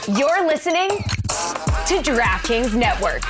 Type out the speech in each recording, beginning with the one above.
You're listening to DraftKings Network.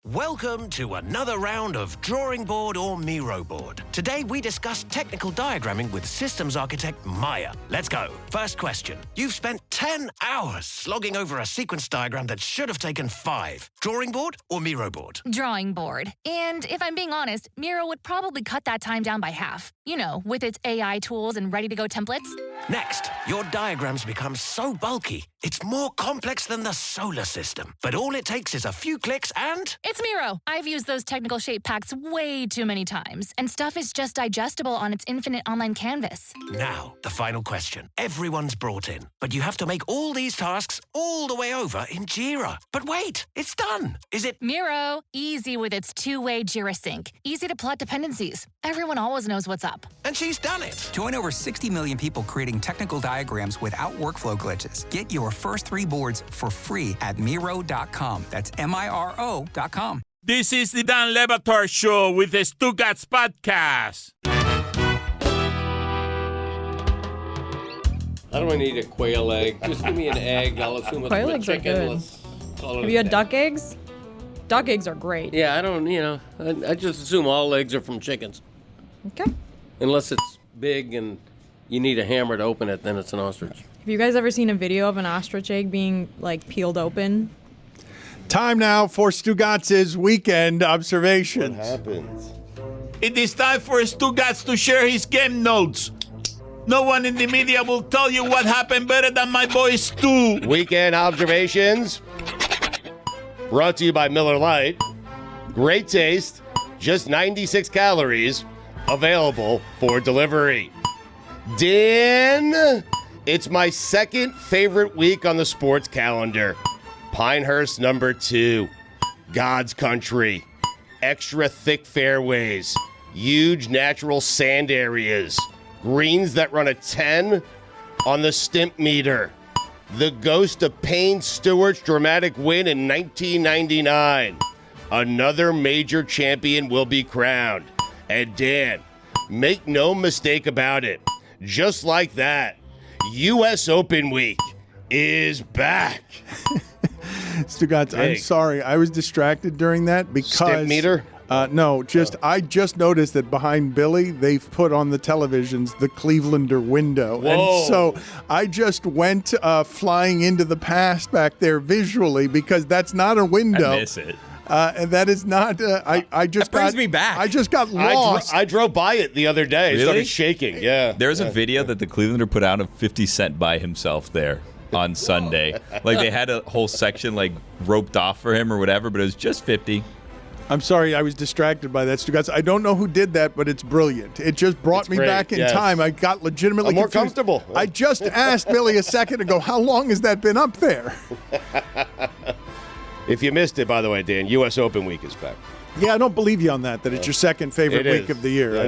Welcome to another round of Drawing Board or Miro Board. Today we discuss technical diagramming with systems architect Maya. Let's go. First question. You've spent 10 hours slogging over a sequence diagram that should have taken 5. Drawing board or Miro board? Drawing board. And if I'm being honest, Miro would probably cut that time down by half. You know, with its AI tools and ready-to-go templates. Next, your diagrams become so bulky, it's more complex than the solar system. But all it takes is a few clicks and... It's Miro. I've used those technical shape packs way too many times, and stuff is just digestible on its infinite online canvas. Now, the final question. Everyone's brought in, but you have to make all these tasks all the way over in Jira. But wait, it's done. Is it... Miro, easy with its two-way Jira sync. Easy to plot dependencies. Everyone always knows what's up. And she's done it. Join over 60 million people creating technical diagrams without workflow glitches. Get your first 3 boards for free at Miro.com. That's Miro.com. This is the Dan Le Batard Show with the Stugotz podcast. I don't need a quail egg. Just give me an egg. I'll assume it's Quail from a eggs are chicken. good. Let's call it Have a you had thing. duck eggs? Duck eggs are great. Yeah, I don't, I just assume all eggs are from chickens. Okay. Unless it's big and you need a hammer to open it, then it's an ostrich. Have you guys ever seen a video of an ostrich egg being, like, peeled open? Time now for Stugotz's weekend observations. What happens? It is time for Stugotz to share his game notes. No one in the media will tell you what happened better than my boy Stu. Weekend observations brought to you by Miller Lite. Great taste, just 96 calories, available for delivery. Dan, it's my second favorite week on the sports calendar. Pinehurst number 2, God's country, extra thick fairways, huge natural sand areas, greens that run a 10 on the stimp meter. The ghost of Payne Stewart's dramatic win in 1999. Another major champion will be crowned. And Dan, make no mistake about it, just like that, U.S. Open week is back. Stugotz, I'm sorry. I was distracted during that because... Stimp meter? No, I just noticed that behind Billy, they've put on the televisions the Clevelander window. Whoa. And so I just went flying into the past back there visually because that's not a window. I miss it. And that is not, I just That brings got, me back. I just got lost. I drove by it the other day. It Really? started shaking. Yeah. There was a video that the Clevelander put out of 50 Cent by himself there on Sunday. Like they had a whole section like roped off for him or whatever, but it was just 50. I'm sorry, I was distracted by that, Stugotz. I don't know who did that, but it's brilliant. It just brought me great, back in yes. time. I got legitimately I'm more confused. comfortable. I just asked Billy a second ago, how long has that been up there? If you missed it, by the way, Dan, U.S. Open week is back. Yeah, I don't believe you on that it's your second favorite It week is. of the year. Yeah, I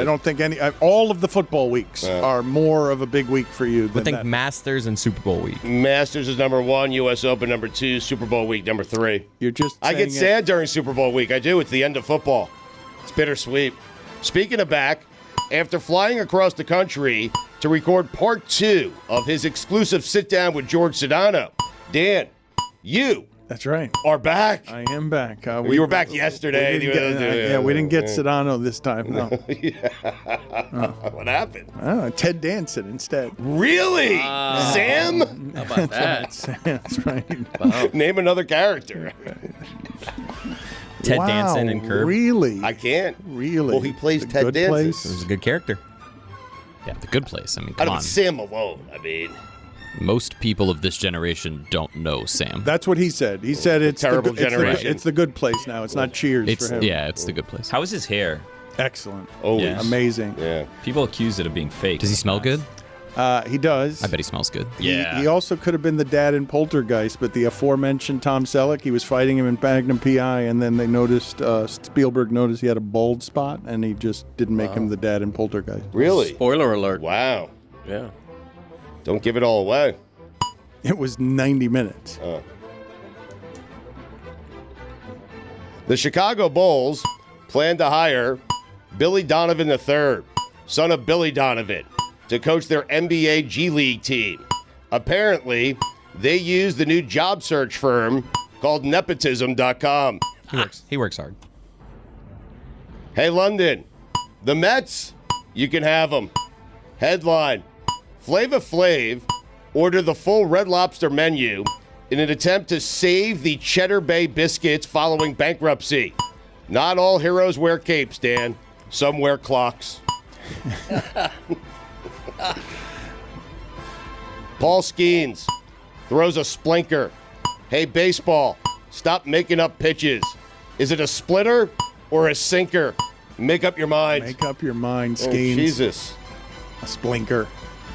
don't think all of the football weeks are more of a big week for you than I think that. Masters and Super Bowl week. Masters is number 1, U.S. Open number 2, Super Bowl week number 3. You're just I get saying it. sad during Super Bowl week. I do. It's the end of football. It's bittersweet. Speaking of back, after flying across the country to record part 2 of his exclusive sit-down with George Sedano, Dan, you That's right. are back. I am back. You were back yesterday. We didn't get Sedano this time. No. What happened? Ted Danson instead. Really? Sam? How about that? That's right. Name another character. Ted Wow, Danson and Curb. Really? I can't. Really? Well, he plays The Ted Good Danson. Place? It was a good character. Yeah, the good place. I mean, I come don't on. Sam alone. I mean, Most people of this generation don't know Sam. That's what he said. He said it's terrible the, generation. It's the good place now. It's not Cheers It's for him. yeah, it's the good place. How is his hair? Excellent. always. Yeah. Amazing. Yeah. People accuse it of being fake. Does he smell good? He does. I bet he smells good. Yeah. He also could have been the dad in Poltergeist, but the aforementioned Tom Selleck, he was fighting him in Magnum P.I., and then they noticed, Spielberg noticed he had a bald spot, and he just didn't make him the dad in Poltergeist. Really? Spoiler alert. Wow. Yeah. Don't give it all away. It was 90 minutes. The Chicago Bulls plan to hire Billy Donovan III, son of Billy Donovan, to coach their NBA G League team. Apparently, they use the new job search firm called nepotism.com. He works hard. Hey, London, the Mets, you can have them. Headline, Flava Flav ordered the full Red Lobster menu in an attempt to save the Cheddar Bay biscuits following bankruptcy. Not all heroes wear capes, Dan. Some wear clocks. Paul Skeens throws a splinker. Hey, baseball, stop making up pitches. Is it a splitter or a sinker? Make up your mind. Make up your mind, Oh, Skeens. Jesus. A splinker.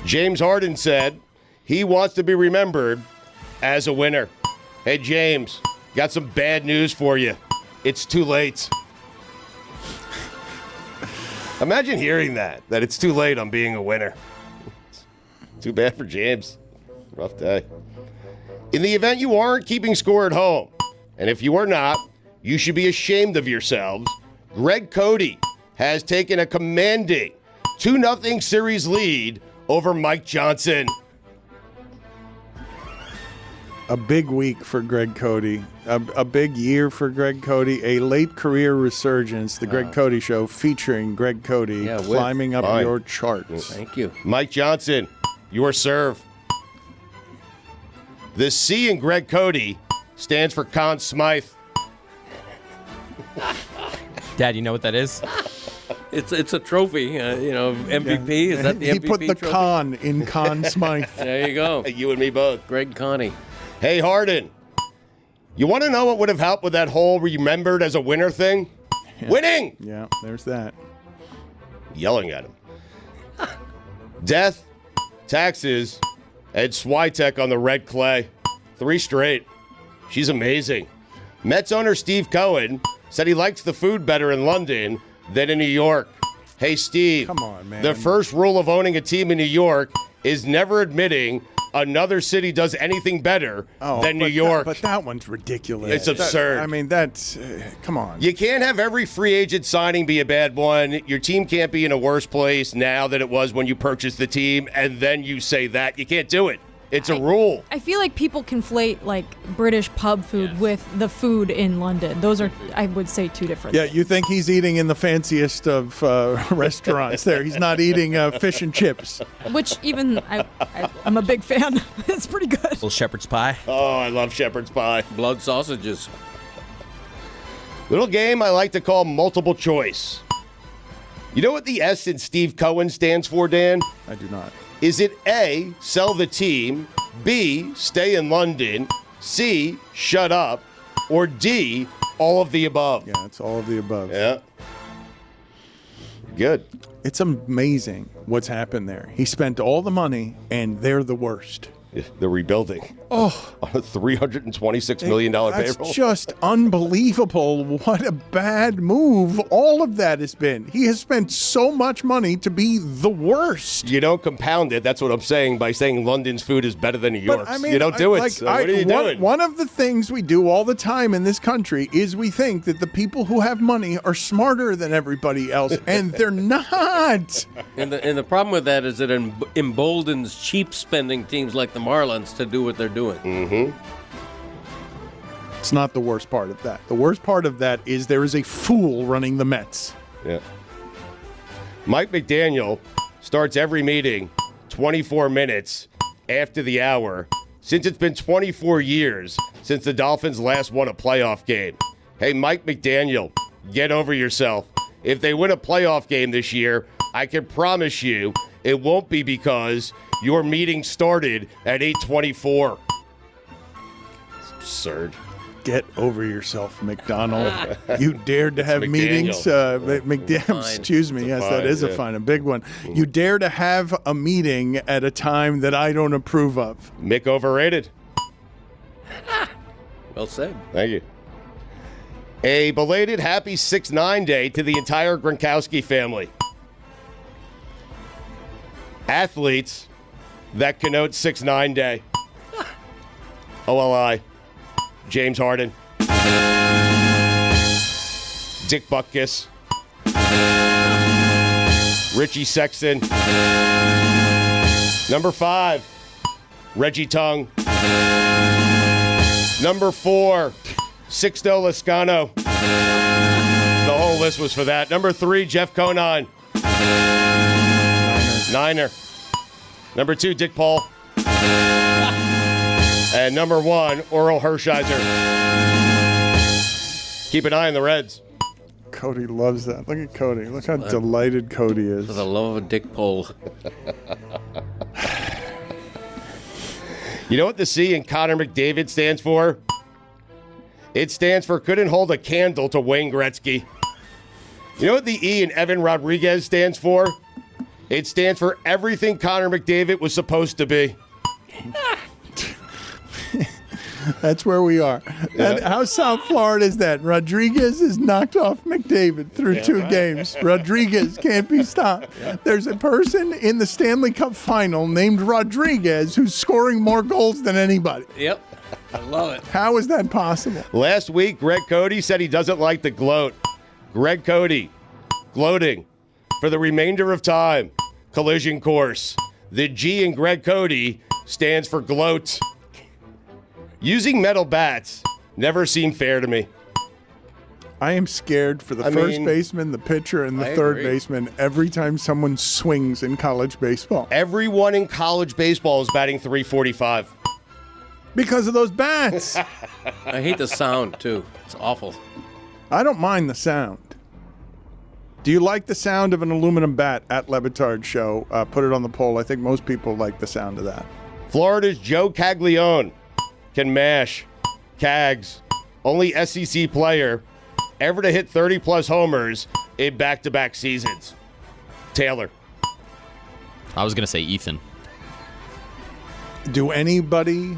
James Harden said he wants to be remembered as a winner. Hey, James, got some bad news for you. It's too late. Imagine hearing that it's too late on being a winner. Too bad for James. Rough day. In the event you aren't keeping score at home, and if you are not, you should be ashamed of yourselves. Greg Cody has taken a commanding 2-0 series lead over Mike Johnson. A big week for Greg Cody. A big year for Greg Cody. A late career resurgence. The Greg Cody Show featuring Greg Cody climbing up your charts. Thank you. Mike Johnson, your serve. The C in Greg Cody stands for Conn Smythe. Dad, you know what that is? It's a trophy, MVP. Is that the MVP He put the trophy? con in Conn Smythe. There you go. You and me both. Greg Connie. Hey, Harden, you want to know what would have helped with that whole remembered as a winner thing? Yeah. Winning! Yeah, there's that. Yelling at him. Death, taxes, and Swiatek on the red clay. 3 straight. She's amazing. Mets owner Steve Cohen said he likes the food better in London than in New York. Hey, Steve. Come on, man. The first rule of owning a team in New York is never admitting another city does anything better than New York. But that one's ridiculous. It's absurd. That's come on. You can't have every free agent signing be a bad one. Your team can't be in a worse place now than it was when you purchased the team, and then you say that. You can't do it. It's a rule. I feel like people conflate like British pub food with the food in London. Those are, I would say, two different things. You think he's eating in the fanciest of restaurants there. He's not eating fish and chips. Which even I'm a big fan. It's pretty good. Little shepherd's pie. Oh, I love shepherd's pie. Blood sausages. Little game I like to call multiple choice. You know what the S in Steve Cohen stands for, Dan? I do not. Is it A, sell the team, B, stay in London, C, shut up, or D, all of the above? Yeah, it's all of the above. Yeah. Good. It's amazing what's happened there. He spent all the money, and they're the worst. They're rebuilding. Oh, on a $326 million payroll. That's just unbelievable. What a bad move all of that has been. He has spent so much money to be the worst. You don't compound it. That's what I'm saying by saying London's food is better than New York's. You don't do it. So what are you doing? One of the things we do all the time in this country is we think that the people who have money are smarter than everybody else, and they're not. And the problem with that is it emboldens cheap spending teams like the Marlins to do what they're doing. Mm-hmm. It's not the worst part of that. The worst part of that is there is a fool running the Mets. Yeah. Mike McDaniel starts every meeting 24 minutes after the hour since it's been 24 years since the Dolphins last won a playoff game. Hey, Mike McDaniel, get over yourself. If they win a playoff game this year, I can promise you it won't be because your meeting started at 8:24. It's absurd. Get over yourself, McDonald. You dared to have McDaniel. meetings. Excuse me. Yes, that is a fine, a big one. You dare to have a meeting at a time that I don't approve of. Mick overrated. Well said. Thank you. A belated happy 6-9 day to the entire Gronkowski family. Athletes that connote 6-9 day. OLI. James Harden. Dick Butkus. Richie Sexton. Number 5, Reggie Tongue. Number 4, Sixto Lascano. The whole list was for that. Number 3, Jeff Conine. Niner. Number 2, Dick Paul. And number 1, Oral Hershiser. Keep an eye on the Reds. Cody loves that. Look at Cody. Look how delighted Cody is. For the love of a dick pole. You know what the C in Connor McDavid stands for? It stands for couldn't hold a candle to Wayne Gretzky. You know what the E in Evan Rodriguez stands for? It stands for everything Connor McDavid was supposed to be. That's where we are. Yeah. How South Florida is that? Rodriguez is knocked off McDavid through 2 games. Rodriguez can't be stopped. Yeah. There's a person in the Stanley Cup final named Rodriguez who's scoring more goals than anybody. Yep. I love it. How is that possible? Last week, Greg Cody said he doesn't like the gloat. Greg Cody, gloating for the remainder of time. Collision course. The G in Greg Cody stands for gloat. Using metal bats never seemed fair to me. I am scared for the first baseman, the pitcher, and the third baseman every time someone swings in college baseball. Everyone in college baseball is batting .345. Because of those bats. I hate the sound, too. It's awful. I don't mind the sound. Do you like the sound of an aluminum bat at Le Batard Show? Put it on the poll. I think most people like the sound of that. Florida's Joe Caglione can mash. Cags, only SEC player ever to hit 30-plus homers in back-to-back seasons. Taylor. I was going to say Ethan. Do anybody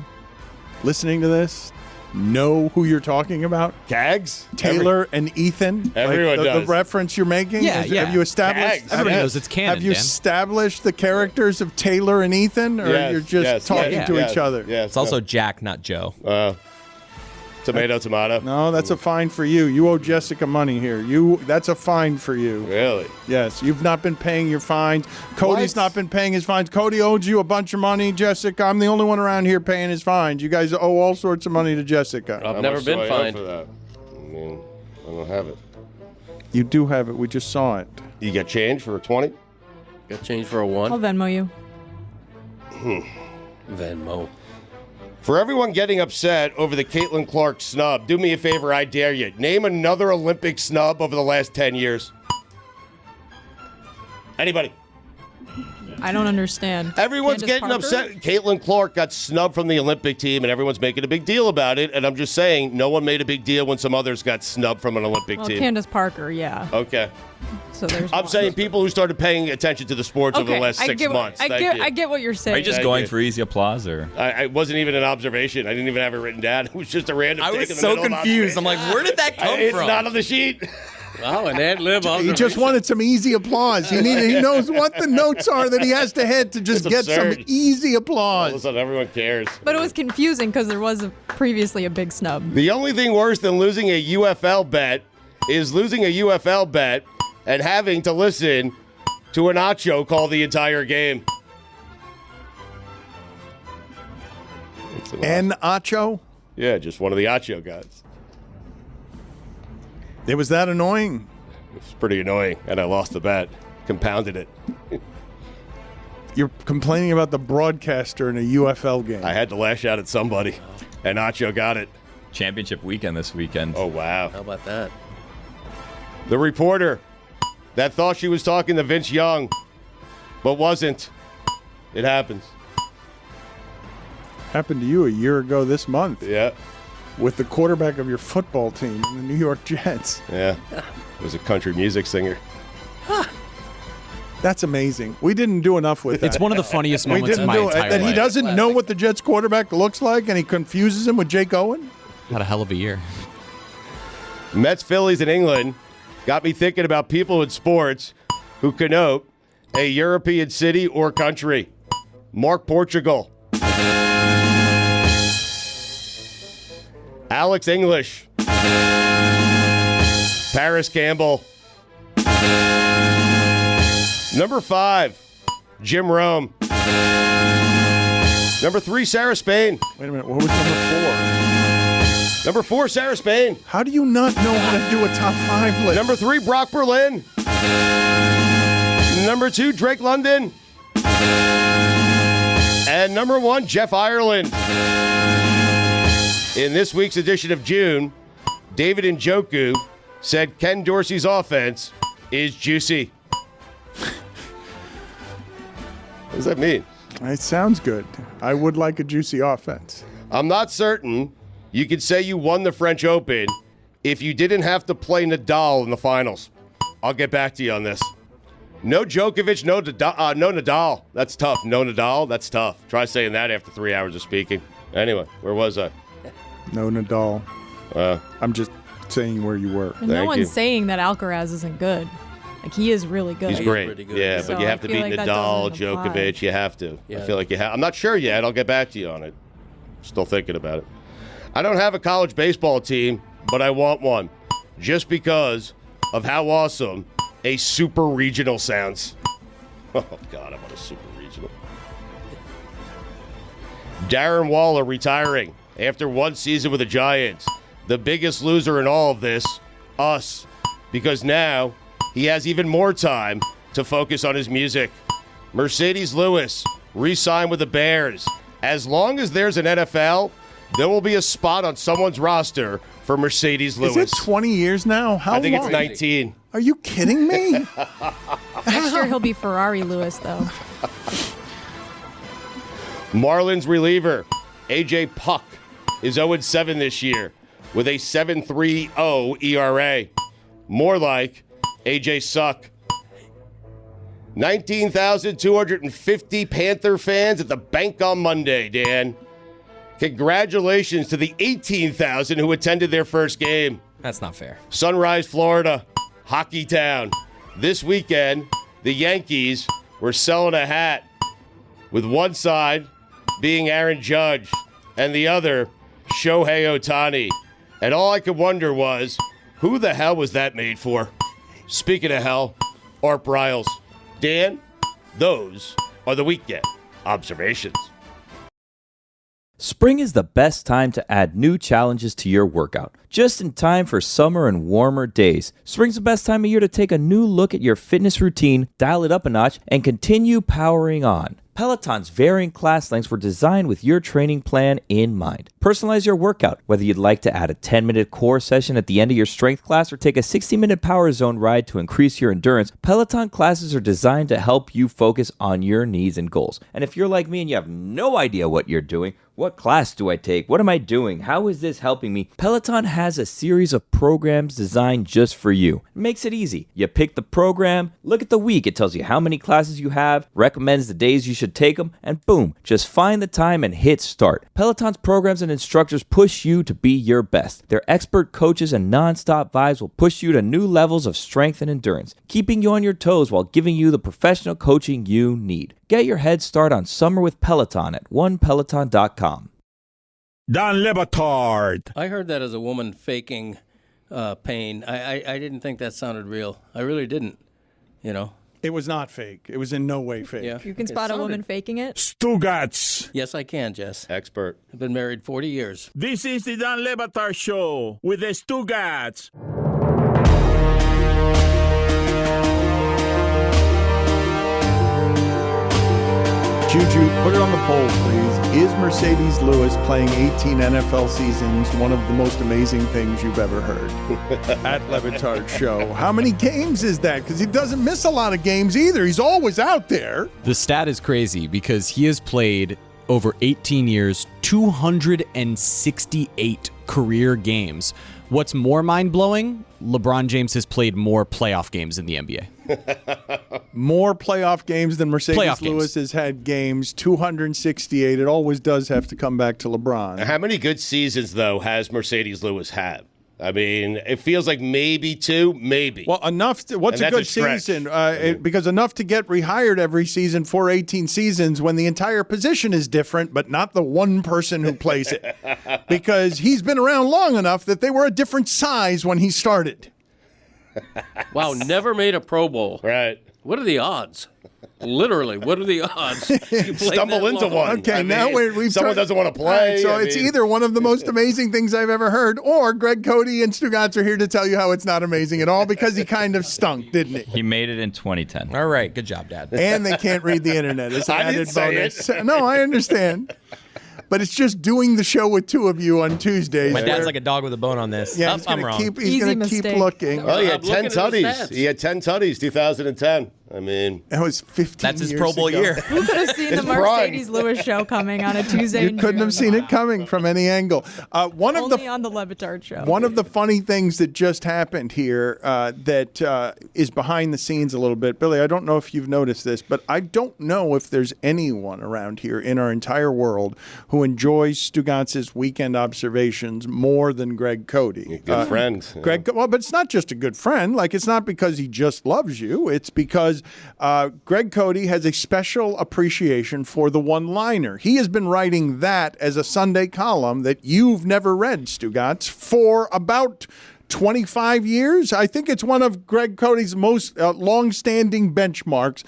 listening to this know who you're talking about? Cags? Taylor and Ethan? Everyone does. The reference you're making? Yeah. Have you established? Cags. Everybody knows it's canon, Have you Dan. established the characters of Taylor and Ethan? Or you're just talking to each other? Yes. It's also Jack, not Joe. Tomato. No, that's a fine for you. You owe Jessica money here. That's a fine for you. Really? Yes. You've not been paying your fines. Cody's not been paying his fines. Cody owes you a bunch of money, Jessica. I'm the only one around here paying his fines. You guys owe all sorts of money to Jessica. I've never been fined. For that? I mean, I don't have it. You do have it. We just saw it. You got change for a 20? Got change for a 1? I'll Venmo you. Venmo. For everyone getting upset over the Caitlin Clark snub, do me a favor, I dare you. Name another Olympic snub over the last 10 years. Anybody? I don't understand. Everyone's Candace getting Parker? upset. Caitlin Clark got snubbed from the Olympic team, and everyone's making a big deal about it. And I'm just saying, no one made a big deal when some others got snubbed from an Olympic Well, team. Candace Parker, yeah. Okay. So there's I'm one. saying people who started paying attention to the sports over the last 6 months. I get what you're saying. Are you just going for easy applause, or? I wasn't even an observation. I didn't even have it written down. It was just a random I take was in the so middle of confused. I'm like, where did that come It's from? not on the sheet. Wow, an ad lib. He just wanted some easy applause. He knows what the notes are that he has to hit to just It's get some absurd. easy All of a applause. sudden, everyone cares. But it was confusing because there was previously a big snub. The only thing worse than losing a UFL bet is losing a UFL bet and having to listen to an Acho call the entire game. And Acho? Yeah, just one of the Acho guys. It was that annoying. It's pretty annoying, and I lost the bet. Compounded it. You're complaining about the broadcaster in a UFL game. I had to lash out at somebody, and Acho got it. Championship weekend this weekend. Oh, wow. How about that? The reporter that thought she was talking to Vince Young, but wasn't. It happens. Happened to you a year ago this month. Yeah. With the quarterback of your football team, the New York Jets. Yeah. It was a country music singer. That's amazing. We didn't do enough with that. It's one of the funniest We moments didn't in my do it. entire That he life. doesn't know what the Jets quarterback looks like, and he confuses him with Jake Owen. Had a hell of a year. Mets Phillies in England got me thinking about people in sports who connote a European city or country. Mark Portugal. Alex English. Paris Campbell. Number 5, Jim Rome. Number 3, Sarah Spain. Wait a minute. What was number 4? Number 4, Sarah Spain. How do you not know how to do a top 5 list? Number 3, Brock Berlin. Number 2, Drake London. And number 1, Jeff Ireland. In this week's edition of June, David Njoku said Ken Dorsey's offense is juicy. What does that mean? It sounds good. I would like a juicy offense. I'm not certain you could say you won the French Open if you didn't have to play Nadal in the finals. I'll get back to you on this. No Djokovic, no Nadal. That's tough. No Nadal, that's tough. Try saying that after 3 hours of speaking. Anyway, where was I? No Nadal. I'm just saying where you were. And no one's saying that Alcaraz isn't good. Like, he is really good. He's great. Pretty good. Yeah, So but you have I to feel beat like that Nadal, doesn't apply. Djokovic. You have to. Yeah. I feel like you have. I'm not sure yet. I'll get back to you on it. Still thinking about it. I don't have a college baseball team, but I want one. Just because of how awesome a super regional sounds. Oh, God, I want a super regional. Darren Waller retiring after one season with the Giants. The biggest loser in all of this, us. Because now he has even more time to focus on his music. Marcedes Lewis re-signed with the Bears. As long as there's an NFL, there will be a spot on someone's roster for Marcedes Lewis. Is it 20 years now? How I think long? it's 19. Are you kidding me? Next year he'll be Ferrari Lewis, though. Marlins reliever A.J. Puck is 0-7 this year with a 7.30 ERA. More like A.J. Suck. 19,250 Panther fans at the bank on Monday, Dan. Congratulations to the 18,000 who attended their first game. That's not fair. Sunrise, Florida, Hockey Town. This weekend, the Yankees were selling a hat with one side being Aaron Judge and the other Shohei Ohtani. And all I could wonder was, who the hell was that made for? Speaking of hell, Art Briles. Dan, those are the weekend observations. Spring is the best time to add new challenges to your workout. Just in time for summer and warmer days. Spring's the best time of year to take a new look at your fitness routine, dial it up a notch, and continue powering on. Peloton's varying class lengths were designed with your training plan in mind. Personalize your workout, whether you'd like to add a 10-minute core session at the end of your strength class or take a 60-minute power zone ride to increase your endurance. Peloton classes are designed to help you focus on your needs and goals. And if you're like me and you have no idea what you're doing, what class do I take? What am I doing? How is this helping me? Peloton has a series of programs designed just for you. It makes it easy. You pick the program, look at the week. It tells you how many classes you have, recommends the days you should take them, and boom, just find the time and hit start. Peloton's programs and instructors push you to be your best. Their expert coaches and non-stop vibes will push you to new levels of strength and endurance, keeping you on your toes while giving you the professional coaching you need. Get your head start on summer with Peloton at onepeloton.com. Don Le Batard. I heard that as a woman faking pain. I didn't think that sounded real. I really didn't, you know. It was not fake. It was in no way fake. Yeah. You can spot a woman faking it? Stugotz. Yes, I can, Jess. Expert. I've been married 40 years. This is the Don Le Batard Show with the Stugotz. Juju, put it on the poll, please. Is Marcedes Lewis playing 18 NFL seasons one of the most amazing things you've ever heard? At Le Batard Show. How many games is that? Because he doesn't miss a lot of games either. He's always out there. The stat is crazy because he has played over 18 years, 268 career games. What's more mind-blowing? LeBron James has played more playoff games in the NBA. More playoff games than Marcedes Playoff Lewis games. has had games, 268. It always does have to come back to LeBron. How many good seasons, though, has Marcedes Lewis had? I mean, it feels like maybe 2, maybe. Well, enough. What's And a that's good a stretch. season? Because enough to get rehired every season for 18 seasons when the entire position is different, but not the one person who plays it. Because he's been around long enough that they were a different size when he started. Wow, never made a Pro Bowl. Right. What are the odds? Literally, what are the odds? You play Stumble that into long? one. Okay, I now mean, we've someone doesn't want to play. All right, so I it's mean- either one of the most amazing things I've ever heard, or Greg Cody and Stugotz are here to tell you how it's not amazing at all because he kind of stunk, didn't he? He made it in 2010. All right, good job, Dad. And they can't read the internet. It's an I didn't added say bonus. it. No, I understand. But it's just doing the show with two of you on Tuesdays. My dad's where- like a dog with a bone on this. yeah, Oh, he's I'm gonna wrong. keep Easy mistake. looking. Oh, he had I'm 10 looking at the tutties. stats. He had 10 tutties, 2010. I mean, That was 15 That's his years Pro Bowl ago. year. Who could have seen the His prime. Marcedes Lewis show coming on a Tuesday? You in couldn't have June? seen it coming from any angle. One of Only the on the Batard show. One of the funny things that just happened here that is behind the scenes a little bit, Billy, I don't know if you've noticed this, but I don't know if there's anyone around here in our entire world who enjoys Stugotz's weekend observations more than Greg Cody. good friend. Greg, well, but it's not just a good friend. Like, it's not because he just loves you. It's because Greg Cody has a special appreciation for the one-liner. He has been writing that as a Sunday column that you've never read, Stugotz, for about 25 years. I think it's one of Greg Cody's most long-standing benchmarks.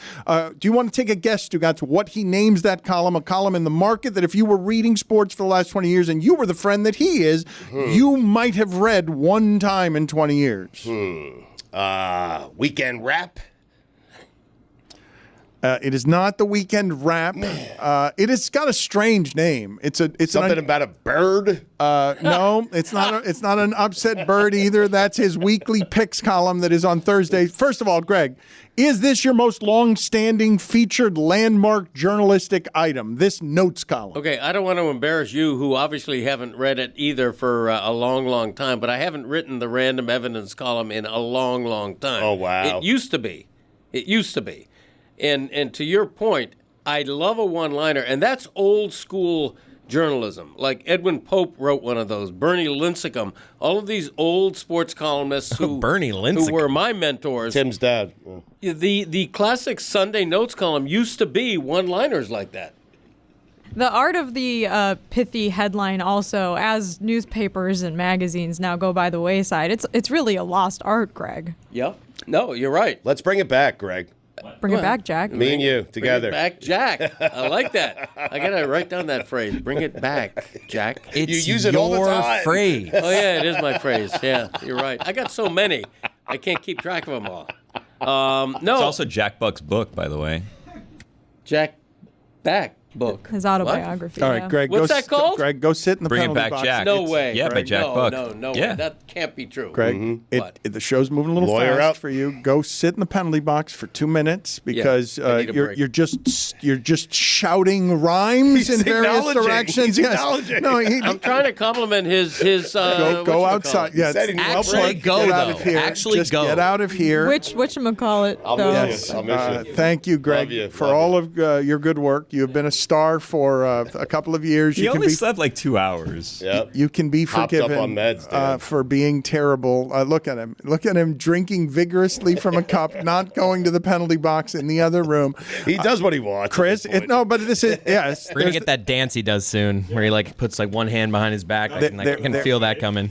Do you want to take a guess, Stugotz, what he names that column, a column in the market that if you were reading sports for the last 20 years and you were the friend that he is, you might have read one time in 20 years? Weekend Wrap. It is not the Weekend Wrap. It has got a strange name. It's Something about a bird. No, it's not. It's not an upset bird either. That's his weekly picks column that is on Thursdays. First of all, Greg, is this your most long-standing featured landmark journalistic item? This notes column. Okay, I don't want to embarrass you, who obviously haven't read it either for a long, long time, but I haven't written the random evidence column in a long, long time. Oh, wow. It used to be. And to your point, I love a one-liner, and that's old school journalism. Like Edwin Pope wrote one of those, Bernie Lincecum, all of these old sports columnists who Bernie who Lincecum. were my mentors. Tim's dad. The classic Sunday notes column used to be one-liners like that. The art of the pithy headline also, as newspapers and magazines now go by the wayside, it's really a lost art, Greg. Yeah. No, you're right. Let's bring it back, Greg. Bring it back, Jack. Me and you Bring together. it back, Jack. I like that. I got to write down that phrase. Bring it back, Jack. It's You use it all the your time. phrase. Oh, yeah, it is my phrase. Yeah, you're right. I got so many. I can't keep track of them all. No. It's also Jack Buck's book, by the way. Jack Back book. His autobiography. All right, yeah. Greg. What's go, that called? Greg, go sit in the Bring It penalty Back, box. Jack. No It's- way. yeah, by Jack Buck. No Yeah. way. That can't be true. Greg, What? the show's moving a little Lawyer fast up. for you. Go sit in the penalty box for 2 minutes because I need a break. you're just shouting rhymes He's in various acknowledging. directions. He's Yes. acknowledging. No, I'm trying to compliment his go outside. Yeah, said he knew Actually Get go, get out of though. here. Actually Just go. get out of here. Whatchamacallit, I'll though. miss Yes. you. I'll miss you. Thank you, Greg, Love you. for Love all of your good work. You have been a star for a couple of years. He You can only be slept like 2 hours. Yep. you can be Hopped up forgiven on meds, Dan. for being terrible. Look at him. Look at him drinking vigorously from a cup, not going to the penalty box in the other room. He does what he wants. Chris, no, but this is yes. We're gonna there's- get that dance he does soon, where he like puts like one hand behind his back. I can feel that coming.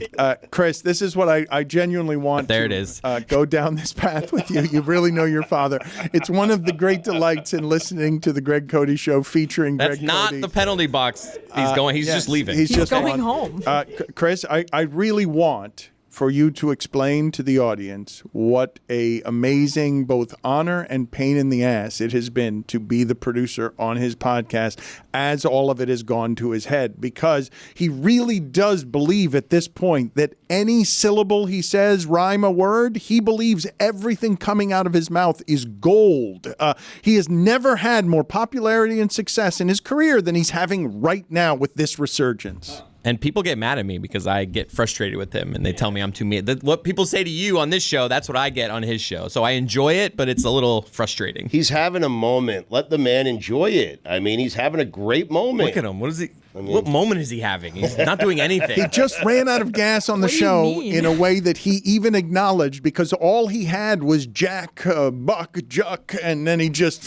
Chris, this is what I genuinely want. There to, it is. Go down this path with you. You really know your father. It's one of the great delights in listening to the Greg Cody Show featuring That's Greg not Cody. the penalty box. He's going. He's Yes, just leaving. He's just going gone. home. Chris, I really want for you to explain to the audience what a amazing both honor and pain in the ass it has been to be the producer on his podcast as all of it has gone to his head, because he really does believe at this point that any syllable he says, rhyme a word, he believes everything coming out of his mouth is gold. He has never had more popularity and success in his career than he's having right now with this resurgence. And people get mad at me because I get frustrated with him, and they tell me I'm too mean. What people say to you on this show, that's what I get on his show. So I enjoy it, but it's a little frustrating. He's having a moment. Let the man enjoy it. I mean, he's having a great moment. Look at him. What is he? What moment is he having? He's not doing anything. He just ran out of gas on the What do you show mean? in a way that he even acknowledged, because all he had was Jack, Buck, Juck, and then he just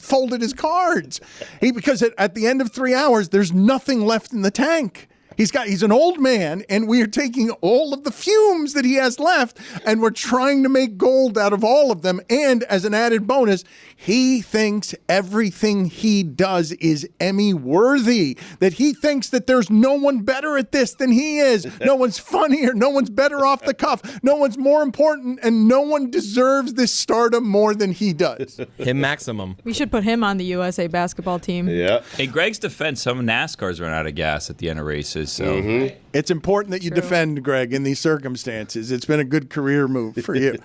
folded his cards. Because at the end of 3 hours, there's nothing left in the tank. He's an old man, and we are taking all of the fumes that he has left, and we're trying to make gold out of all of them. And as an added bonus, he thinks everything he does is Emmy worthy, that he thinks that there's no one better at this than he is. No one's funnier. No one's better off the cuff. No one's more important, and no one deserves this stardom more than he does. Him maximum. We should put him on the USA basketball team. Yeah. In Greg's defense, some NASCARs run out of gas at the end of races. So It's important that you defend Greg in these circumstances. It's been a good career move for you.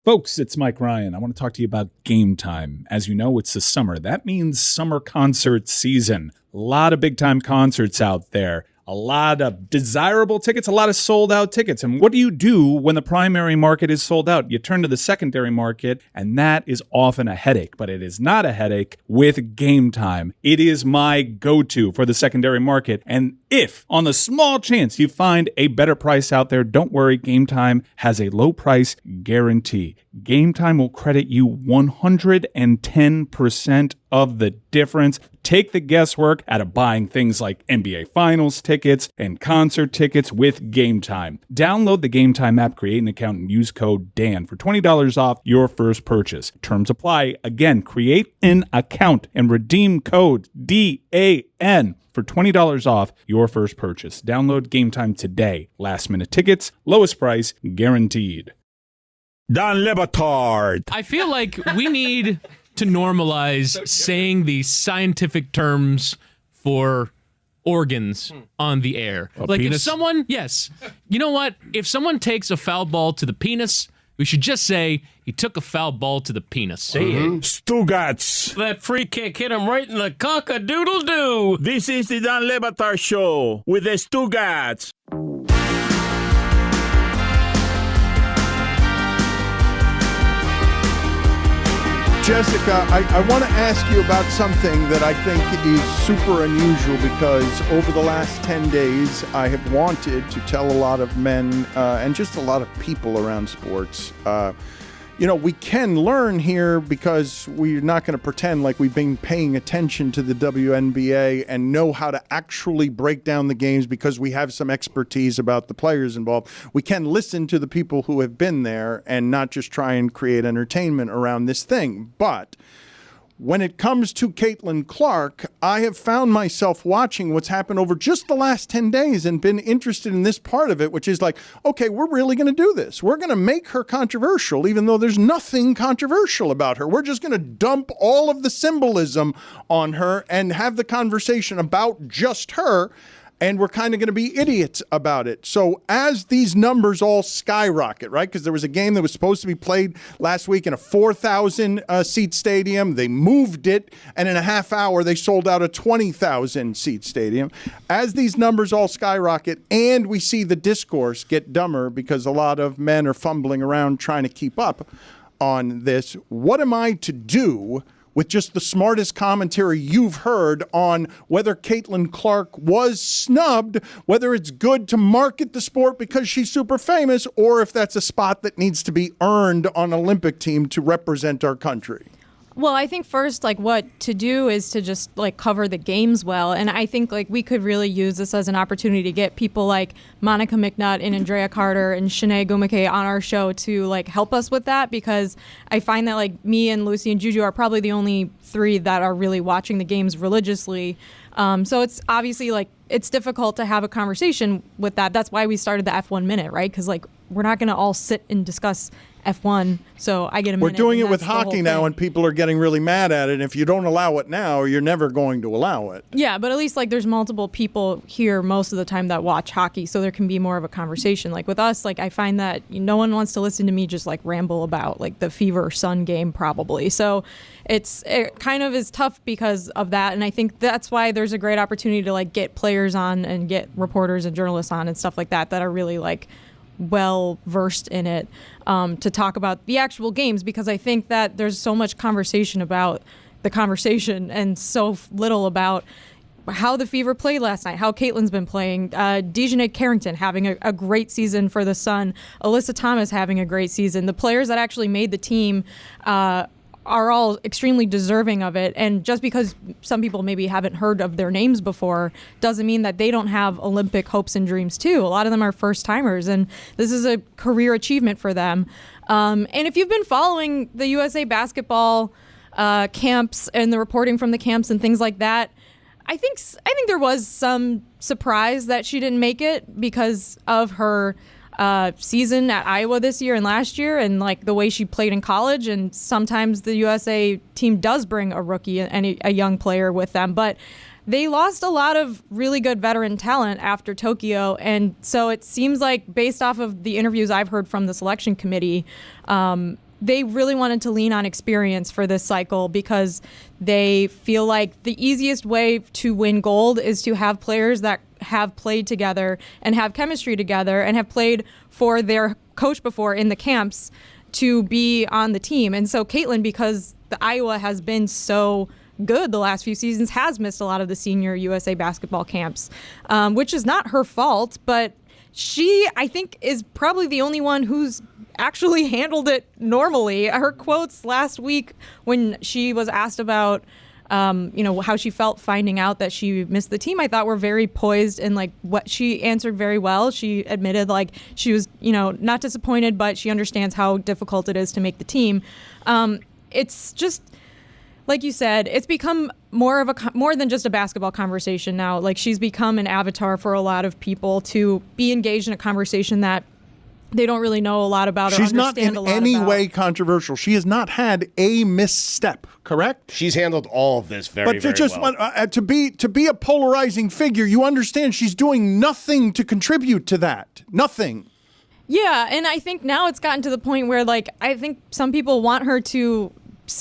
Folks, it's Mike Ryan. I want to talk to you about Game Time. As you know, it's the summer. That means summer concert season. A lot of big-time concerts out there. A lot of desirable tickets, a lot of sold-out tickets. And what do you do when the primary market is sold out? You turn to the secondary market, and that is often a headache. But it is not a headache with Game Time. It is my go-to for the secondary market. And if, on the small chance, you find a better price out there, don't worry. Game Time has a low price guarantee. Game Time will credit you 110% of the difference. Take the guesswork out of buying things like NBA Finals tickets and concert tickets with Game Time. Download the Game Time app, create an account, and use code DAN for $20 off your first purchase. Terms apply. Again, create an account and redeem code DAN for $20 off your first purchase. Download Game Time today. Last minute tickets, lowest price guaranteed. Don Le Batard. I feel like we need to normalize saying the scientific terms for organs on the air. Like penis? if someone, yes, you know what? If someone takes a foul ball to the penis, we should just say he took a foul ball to the penis. Stugotz. That free kick hit him right in the cock-a-doodle-doo. This is the Don Le Batard Show with the Stugotz. Jessica, I want to ask you about something that I think is super unusual because over the last 10 days, I have wanted to tell a lot of men and just a lot of people around sports, we can learn here because we're not going to pretend like we've been paying attention to the WNBA and know how to actually break down the games because we have some expertise about the players involved. We can listen to the people who have been there and not just try and create entertainment around this thing. But when it comes to Caitlin Clark, I have found myself watching what's happened over just the last 10 days and been interested in this part of it, which is like, okay, we're really going to do this. We're going to make her controversial, even though there's nothing controversial about her. We're just going to dump all of the symbolism on her and have the conversation about just her. And we're kind of going to be idiots about it. So as these numbers all skyrocket, right? Because there was a game that was supposed to be played last week in a 4,000 seat stadium. They moved it, and in a half hour, they sold out a 20,000 seat stadium. As these numbers all skyrocket, and we see the discourse get dumber because a lot of men are fumbling around trying to keep up on this, what am I to do with just the smartest commentary you've heard on whether Caitlin Clark was snubbed, whether it's good to market the sport because she's super famous, or if that's a spot that needs to be earned on an Olympic team to represent our country? Well, I think first, what to do is to just, cover the games well. And I think, we could really use this as an opportunity to get people like Monica McNutt and Andrea Carter and Shanae Gumake on our show to, help us with that, because I find that, me and Lucy and Juju are probably the only three that are really watching the games religiously. So it's obviously, it's difficult to have a conversation with that. That's why we started the F1 Minute, right? Because, we're not going to all sit and discuss F1, so I get a minute. We're doing it with hockey now, and people are getting really mad at it. And if you don't allow it now, you're never going to allow it. Yeah, but at least there's multiple people here most of the time that watch hockey, so there can be more of a conversation. With us, I find that no one wants to listen to me just ramble about the Fever Sun game probably. So it kind of is tough because of that, and I think that's why there's a great opportunity to get players on and get reporters and journalists on and stuff like that are really well versed in it to talk about the actual games, because I think that there's so much conversation about the conversation and so little about how the Fever played last night, how Caitlin's been playing, Dejanay Carrington having a great season for the Sun, Alyssa Thomas having a great season. The players that actually made the team are all extremely deserving of it. And just because some people maybe haven't heard of their names before doesn't mean that they don't have Olympic hopes and dreams too. A lot of them are first timers, and this is a career achievement for them. And if you've been following the USA basketball camps and the reporting from the camps and things like that, I think there was some surprise that she didn't make it because of her season at Iowa this year and last year, and like the way she played in college. And sometimes the USA team does bring a rookie and a young player with them, but they lost a lot of really good veteran talent after Tokyo. And so it seems like, based off of the interviews I've heard from the selection committee, they really wanted to lean on experience for this cycle because they feel like the easiest way to win gold is to have players that have played together and have chemistry together and have played for their coach before in the camps to be on the team. And so Caitlin, because the Iowa has been so good the last few seasons, has missed a lot of the senior USA basketball camps, which is not her fault, but she, I think, is probably the only one who's actually handled it normally. Her quotes last week when she was asked about how she felt finding out that she missed the team, I thought were very poised, and like what she answered very well. She admitted like she was, not disappointed, but she understands how difficult it is to make the team. It's just, like you said, it's become more than just a basketball conversation now. Like, she's become an avatar for a lot of people to be engaged in a conversation that they don't really know a lot about or She's understand not a lot in any about. way controversial. She has not had a misstep, correct? She's handled all of this very well. To be a polarizing figure, you understand she's doing nothing to contribute to that. Nothing. Yeah, and I think now it's gotten to the point where, like, I think some people want her to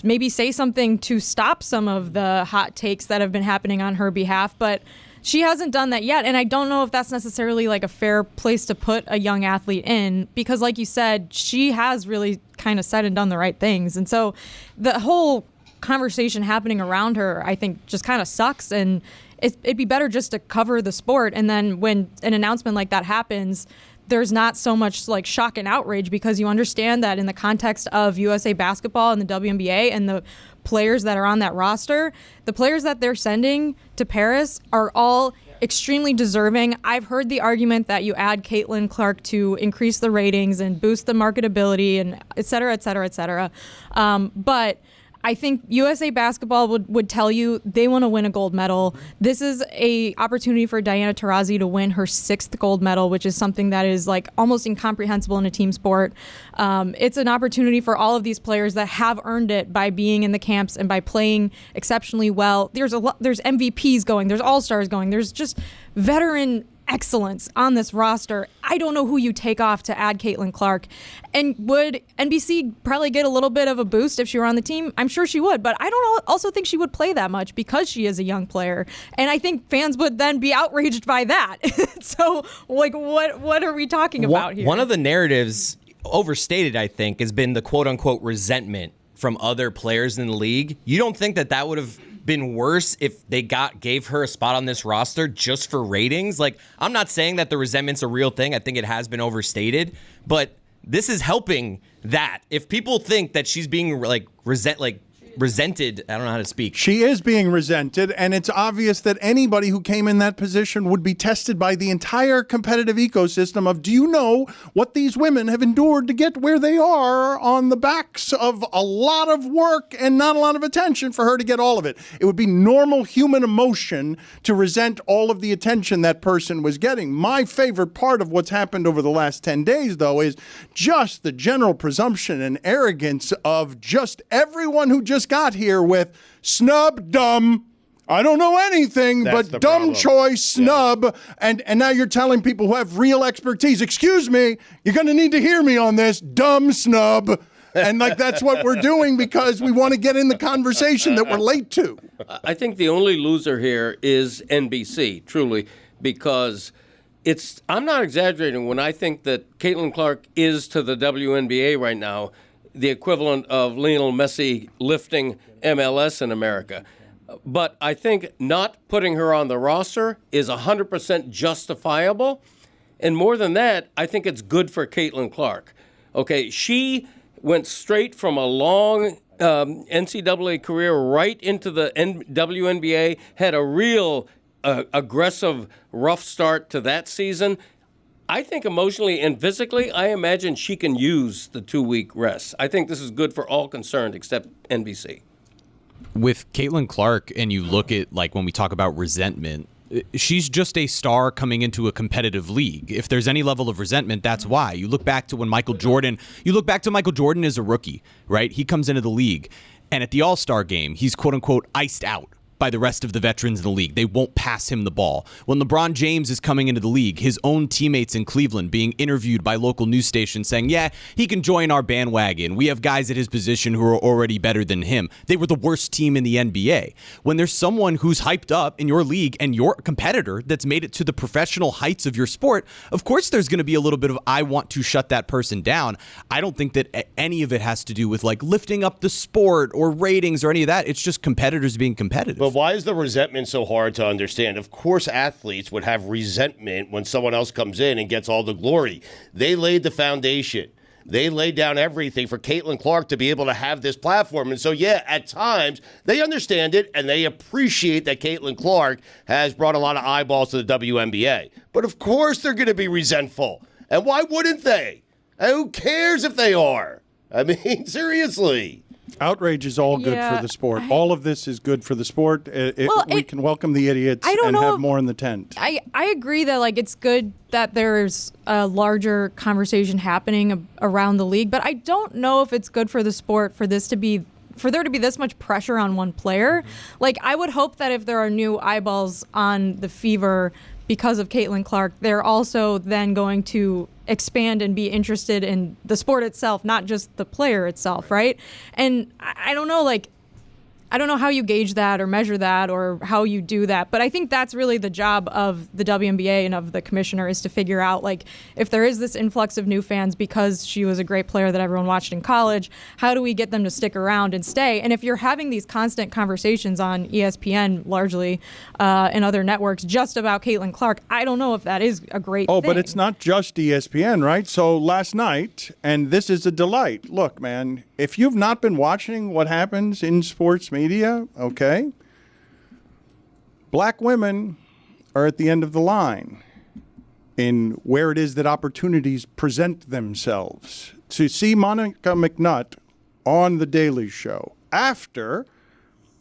maybe say something to stop some of the hot takes that have been happening on her behalf, but she hasn't done that yet, and I don't know if that's necessarily like a fair place to put a young athlete in, because like you said, she has really kind of said and done the right things. And so the whole conversation happening around her, I think, just kind of sucks, and it'd be better just to cover the sport, and then when an announcement like that happens, there's not so much like shock and outrage, because you understand that in the context of USA basketball and the WNBA and the players that are on that roster, the players that they're sending to Paris are all extremely deserving. I've heard the argument that you add Caitlin Clark to increase the ratings and boost the marketability and et cetera, et cetera, et cetera. But I think USA basketball would tell you they want to win a gold medal. This is a opportunity for Diana Taurasi to win her 6th gold medal, which is something that is like almost incomprehensible in a team sport. It's an opportunity for all of these players that have earned it by being in the camps and by playing exceptionally well. There's MVPs going, there's all-stars going, there's just veteran excellence on this roster. I don't know who you take off to add Caitlin Clark. And would NBC probably get a little bit of a boost if she were on the team? I'm sure she would, but I don't also think she would play that much because she is a young player. And I think fans would then be outraged by that. So, like, what are we talking about here? One of the narratives, overstated, I think, has been the quote-unquote resentment from other players in the league. You don't think that would have been worse if they gave her a spot on this roster just for ratings? Like, I'm not saying that the resentment's a real thing. I think it has been overstated, but this is helping that. If people think that she's being resented, I don't know how to speak. She is being resented, and it's obvious that anybody who came in that position would be tested by the entire competitive ecosystem of, do you know what these women have endured to get where they are on the backs of a lot of work and not a lot of attention for her to get all of it? It would be normal human emotion to resent all of the attention that person was getting. My favorite part of what's happened over the last 10 days, though, is just the general presumption and arrogance of just everyone who just got here with snub, dumb, I don't know anything, That's but the dumb problem. choice, snub, and now you're telling people who have real expertise, excuse me, you're going to need to hear me on this, dumb snub. And like that's what we're doing because we want to get in the conversation that we're late to. I think the only loser here is NBC, truly, because I'm not exaggerating when I think that Caitlin Clark is to the WNBA right now the equivalent of Lionel Messi lifting MLS in America. But I think not putting her on the roster is 100% justifiable. And more than that, I think it's good for Caitlin Clark. Okay, she went straight from a long NCAA career right into the WNBA, had a real aggressive, rough start to that season. I think emotionally and physically, I imagine she can use the 2-week rest. I think this is good for all concerned except NBC. With Caitlin Clark, and you look at, like, when we talk about resentment, she's just a star coming into a competitive league. If there's any level of resentment, that's why. You look back to Michael Jordan as a rookie, right? He comes into the league, and at the All-Star game, he's quote-unquote iced out by the rest of the veterans in the league. They won't pass him the ball. When LeBron James is coming into the league, his own teammates in Cleveland being interviewed by local news stations saying, yeah, he can join our bandwagon. We have guys at his position who are already better than him. They were the worst team in the NBA. When there's someone who's hyped up in your league and your competitor that's made it to the professional heights of your sport, of course there's going to be a little bit of, I want to shut that person down. I don't think that any of it has to do with like lifting up the sport or ratings or any of that. It's just competitors being competitive. But why is the resentment so hard to understand? Of course, athletes would have resentment when someone else comes in and gets all the glory. They laid the foundation. They laid down everything for Caitlin Clark to be able to have this platform. And so, yeah, at times, they understand it and they appreciate that Caitlin Clark has brought a lot of eyeballs to the WNBA. But of course they're going to be resentful. And why wouldn't they? And who cares if they are? I mean, seriously. Outrage is all good for the sport. All of this is good for the sport. We can welcome the idiots and have more in the tent. I agree that like it's good that there's a larger conversation happening around the league, but I don't know if it's good for the sport for there to be this much pressure on one player. Like I would hope that if there are new eyeballs on the Fever because of Caitlin Clark, they're also then going to expand and be interested in the sport itself, not just the player itself, right? And I don't know, like, I don't know how you gauge that or measure that or how you do that, but I think that's really the job of the WNBA and of the commissioner is to figure out, like, if there is this influx of new fans because she was a great player that everyone watched in college, how do we get them to stick around and stay? And if you're having these constant conversations on ESPN largely and other networks just about Caitlin Clark, I don't know if that is a great thing. But it's not just ESPN, right? So last night, and this is a delight. Look, man, if you've not been watching what happens in sports media, okay, black women are at the end of the line in where it is that opportunities present themselves. To see Monica McNutt on The Daily Show after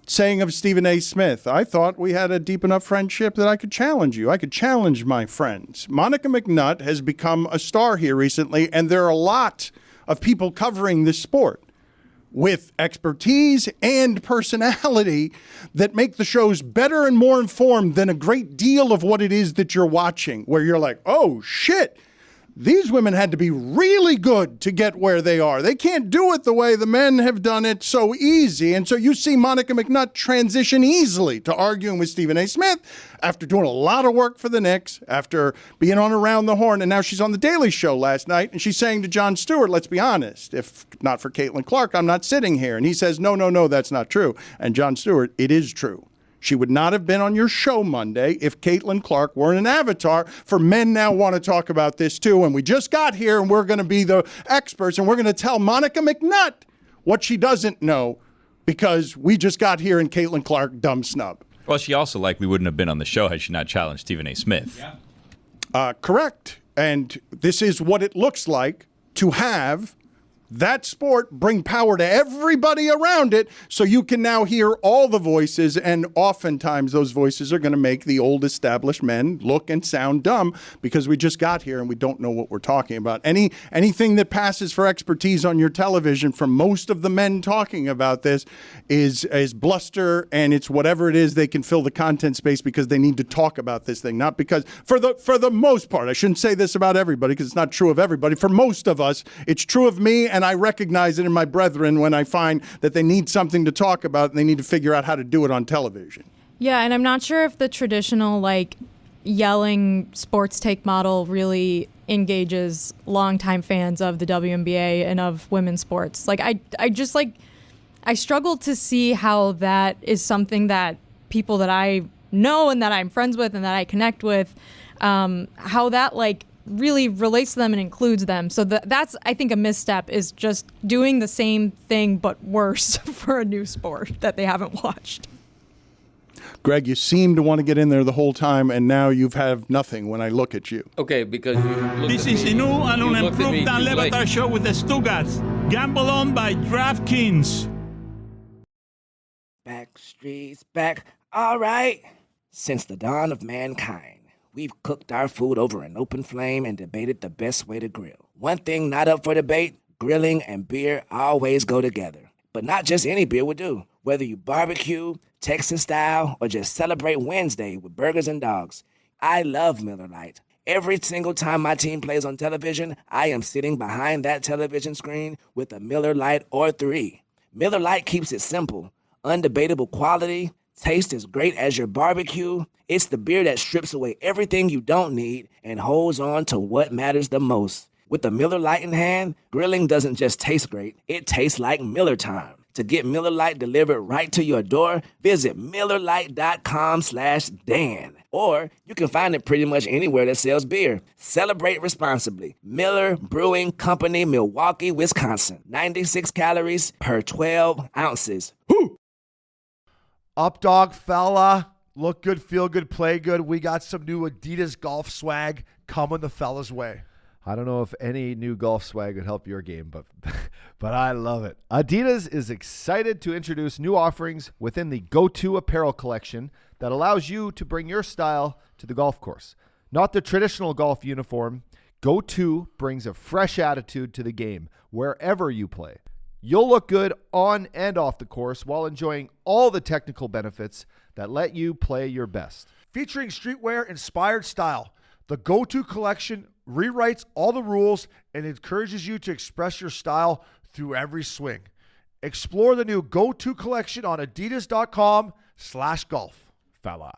saying of Stephen A. Smith, I thought we had a deep enough friendship that I could challenge you. I could challenge my friends. Monica McNutt has become a star here recently, and there are a lot of people covering this sport with expertise and personality that make the shows better and more informed than a great deal of what it is that you're watching, where you're like, oh, shit, these women had to be really good to get where they are. They can't do it the way the men have done it so easy. And so you see Monica McNutt transition easily to arguing with Stephen A. Smith after doing a lot of work for the Knicks, after being on Around the Horn, and now she's on The Daily Show last night, and she's saying to Jon Stewart, let's be honest, if not for Caitlin Clark, I'm not sitting here. And he says, no, that's not true. And Jon Stewart, it is true. She would not have been on your show Monday if Caitlin Clark weren't an avatar for men now want to talk about this too. And we just got here and we're going to be the experts and we're going to tell Monica McNutt what she doesn't know because we just got here and Caitlin Clark dumb snub. Well, she also likely wouldn't have been on the show had she not challenged Stephen A. Smith. Yeah. Correct. And this is what it looks like to have that sport bring power to everybody around it so you can now hear all the voices, and oftentimes those voices are going to make the old established men look and sound dumb because we just got here and we don't know what we're talking about. Anything that passes for expertise on your television from most of the men talking about this is bluster, and it's whatever it is they can fill the content space because they need to talk about this thing, not because for the most part, I shouldn't say this about everybody because it's not true of everybody. For most of us, it's true of me, and I recognize it in my brethren when I find that they need something to talk about and they need to figure out how to do it on television. Yeah, and I'm not sure if the traditional, like, yelling sports take model really engages longtime fans of the WNBA and of women's sports. Like, I struggle to see how that is something that people that I know and that I'm friends with and that I connect with, how that, like, really relates to them and includes them. So that's, I think, a misstep is just doing the same thing but worse for a new sport that they haven't watched. Greg, you seem to want to get in there the whole time, and now you've had nothing when I look at you. Okay, because you looked This at is me- a new and you an looked at me improved Dan too late. Levitar show with the Stugotz. Gamble on by DraftKings. Back streets back. All right. Since the dawn of mankind, we've cooked our food over an open flame and debated the best way to grill. One thing not up for debate, grilling and beer always go together. But not just any beer would do. Whether you barbecue, Texan style, or just celebrate Wednesday with burgers and dogs, I love Miller Lite. Every single time my team plays on television, I am sitting behind that television screen with a Miller Lite or 3. Miller Lite keeps it simple. Undebatable quality, taste as great as your barbecue. It's the beer that strips away everything you don't need and holds on to what matters the most. With the Miller Lite in hand, grilling doesn't just taste great, it tastes like Miller time. To get Miller Lite delivered right to your door, visit MillerLite.com/Dan. Or you can find it pretty much anywhere that sells beer. Celebrate responsibly. Miller Brewing Company, Milwaukee, Wisconsin. 96 calories per 12 ounces. Up dog fella. Look good, feel good, play good. We got some new Adidas golf swag coming the fella's way. I don't know if any new golf swag would help your game, but I love it. Adidas is excited to introduce new offerings within the Go-To apparel collection that allows you to bring your style to the golf course. Not the traditional golf uniform, Go-To brings a fresh attitude to the game wherever you play. You'll look good on and off the course while enjoying all the technical benefits that let you play your best. Featuring streetwear-inspired style, the Go-To collection rewrites all the rules and encourages you to express your style through every swing. Explore the new Go-To collection on adidas.com/golf. Fella.